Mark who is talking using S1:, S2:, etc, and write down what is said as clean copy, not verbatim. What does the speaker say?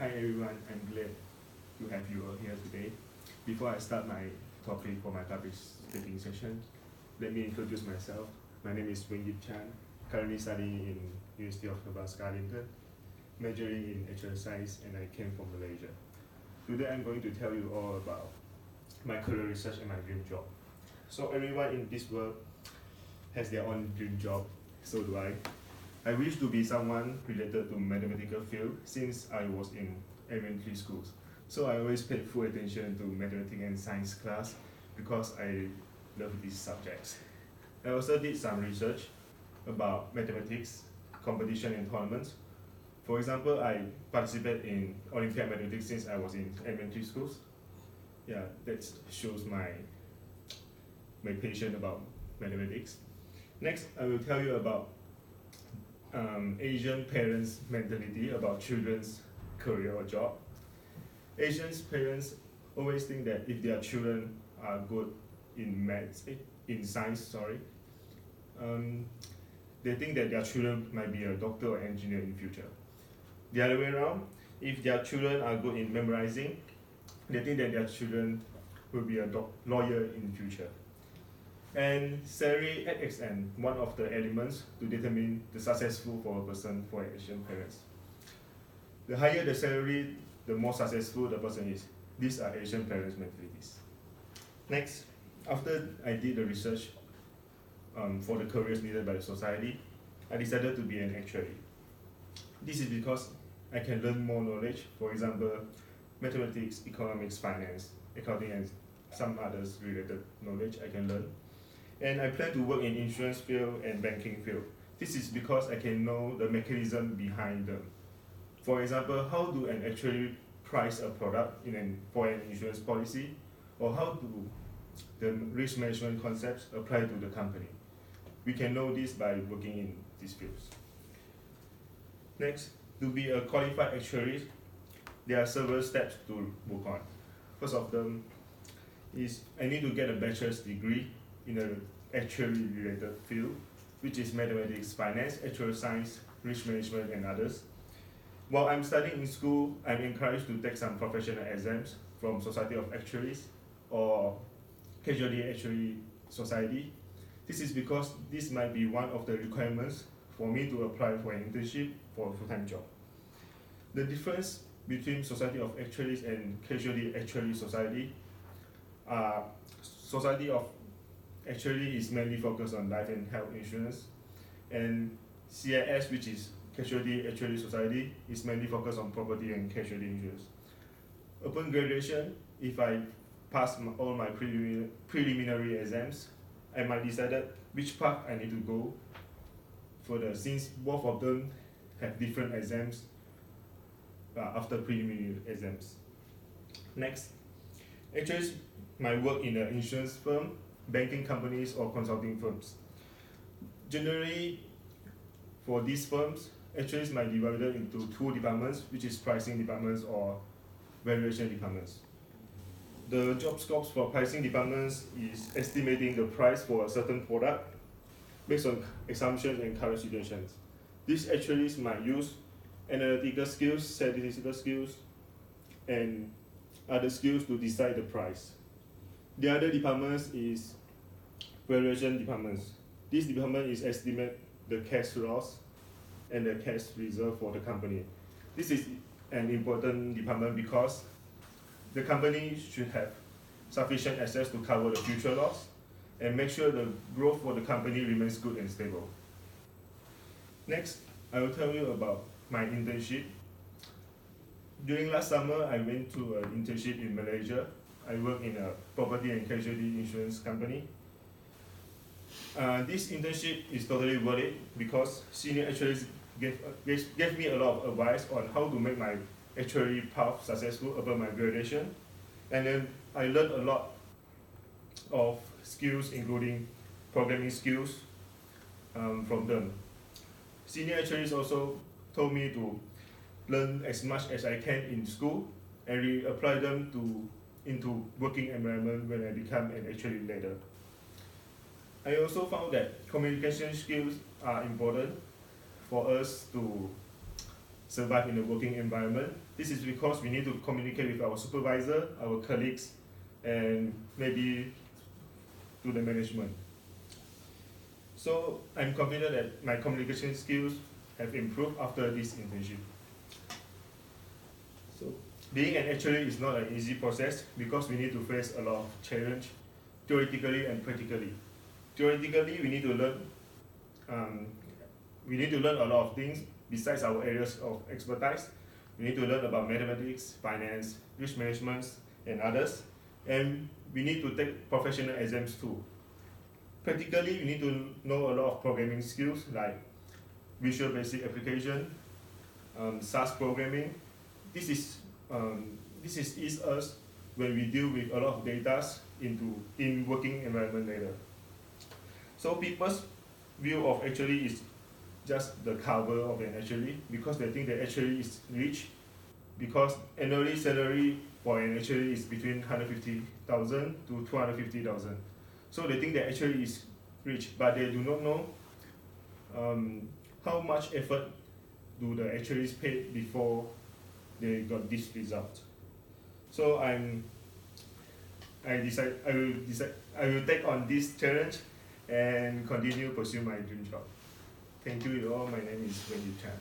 S1: Hi everyone, I'm glad to have you all here today. Before I start my topic for my public speaking session, let me introduce myself. My name is Wing Yip Chan, currently studying in University of Nebraska Lincoln, majoring in exercise, and I came from Malaysia. Today I'm going to tell you all about my career research and my dream job. So everyone in this world has their own dream job, so do I. I wish to be someone related to mathematical field since I was in elementary schools. So I always paid full attention to mathematics and science class because I love these subjects. I also did some research about mathematics, competition and tournaments. For example, I participated in Olympiad mathematics since I was in elementary schools. Yeah, that shows my passion about mathematics. Next, I will tell you about Asian parents' mentality about children's career or job. Asian parents always think that if their children are good in science, they think that their children might be a doctor or engineer in the future. The other way around, if their children are good in memorizing, they think that their children will be a lawyer in the future. And salary acts as one of the elements to determine the successful for a person for Asian parents. The higher the salary, the more successful the person is. These are Asian parents' mentalities. Next, after I did the research for the careers needed by the society, I decided to be an actuary. This is because I can learn more knowledge, for example, mathematics, economics, finance, accounting, and some others related knowledge I can learn. And I plan to work in insurance field and banking field. This is because I can know the mechanism behind them. For example, how do an actuary price a product for an insurance policy, or how do the risk management concepts apply to the company? We can know this by working in these fields. Next, to be a qualified actuary, there are several steps to work on. First of them is I need to get a bachelor's degree in an actually related field, which is mathematics, finance, actuarial science, risk management, and others. While I'm studying in school, I'm encouraged to take some professional exams from Society of Actuaries or Casualty Actuary Society. This is because this might be one of the requirements for me to apply for an internship for a full-time job. The difference between Society of Actuaries and Casualty Actuary Society are Society of Actuary is mainly focused on life and health insurance, and CIS, which is Casualty Actuary Society, is mainly focused on property and casualty insurance. Upon graduation, if I pass all my preliminary exams, I might decide which path I need to go further, since both of them have different exams after preliminary exams. Next, actuaries might work in an insurance firm, banking companies, or consulting firms. Generally, for these firms, actuaries might be divided into two departments, which is pricing departments or valuation departments. The job scopes for pricing departments is estimating the price for a certain product based on assumptions and current situations. These actuaries might use analytical skills, statistical skills, and other skills to decide the price. The other departments is valuation departments. This department is estimate the cash loss and the cash reserve for the company. This is an important department because the company should have sufficient assets to cover the future loss and make sure the growth for the company remains good and stable. Next, I will tell you about my internship. During last summer, I went to an internship in Malaysia. I work in a property and casualty insurance company. This internship is totally worth it because senior actuaries gave me a lot of advice on how to make my actuary path successful upon my graduation. And then I learned a lot of skills, including programming skills from them. Senior actuaries also told me to learn as much as I can in school and reapply them into working environment when I become an actuary later. I also found that communication skills are important for us to survive in a working environment. This is because we need to communicate with our supervisor, our colleagues, and maybe to the management. So I'm confident that my communication skills have improved after this internship. So being an actuary is not an easy process because we need to face a lot of challenge, theoretically and practically. Theoretically, we need to learn a lot of things besides our areas of expertise. We need to learn about mathematics, finance, risk management, and others. And we need to take professional exams too. Practically, we need to know a lot of programming skills like Visual Basic Application, SAS programming. This is us when we deal with a lot of data in working environment later. So people's view of actuary is just the cover of an actuary because they think that actuary is rich because annually salary for an actuary is between 150,000 to 250,000. So they think that actuary is rich, but they do not know how much effort do the actuaries pay before they got this result. So I will take on this challenge and continue pursue my dream job. Thank you all. My name is Wendy Chan.